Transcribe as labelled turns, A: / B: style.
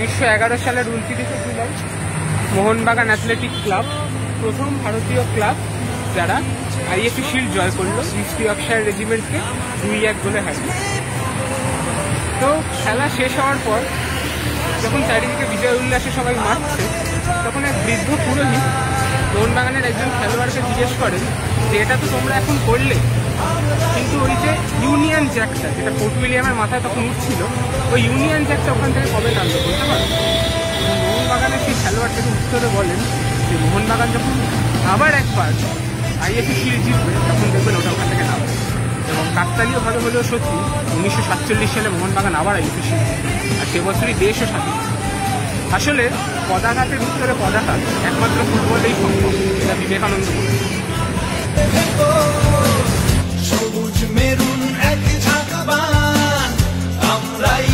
A: 1911 সালের 29শে July Mohun Bagan athletic club প্রথম ভারতীয় ক্লাব যারা আইএফএ শিল্ড জয় করলো ইস্ট ইয়র্কশায়ার রেজিমেন্টকে 2-1 গোলে হারিয়ে। তো খেলা শেষ হওয়ার পর যখন চারিদিকে বিজয় উল্লাসে সবাই মারছে, তখন এক বৃদ্ধ পুরোহিত মোহনবাগানের একজন খেলোয়াড়কে জিজ্ঞেস করেন যে এটা তো তোমরা এখন করলে, কিন্তু ওই যে ইউনিয়ন জ্যাকটা যেটা ফোর্ট উইলিয়ামের মাথায় তখন উঠছিল, ওই ইউনিয়ন জ্যাকটা ওখান থেকে কবে নামলো বলতে পারো? মোহনবাগানের সেই খেলোয়াড়টাকে উত্তরে বলেন যে মোহনবাগান যখন আবার একবার আইএফএ শিল্ড জিতবে তখন দেখবেন ওটা ওখান থেকে নামবে। এবং কাকতালীয়ভাবে হলেও সত্যি 1947 সালে মোহনবাগান আবার আইএফএ শিল্ড জিতবে, আর সে বছরই দেশও স্বাধীন। আসলে পদাঘাতের উত্তরে পদাঘাত একমাত্র ফুটবলেই সম্ভব, এটা বিবেকানন্দ বলেছেন।
B: সবুজ মেরুন এক ঝাঁক বান আমরাই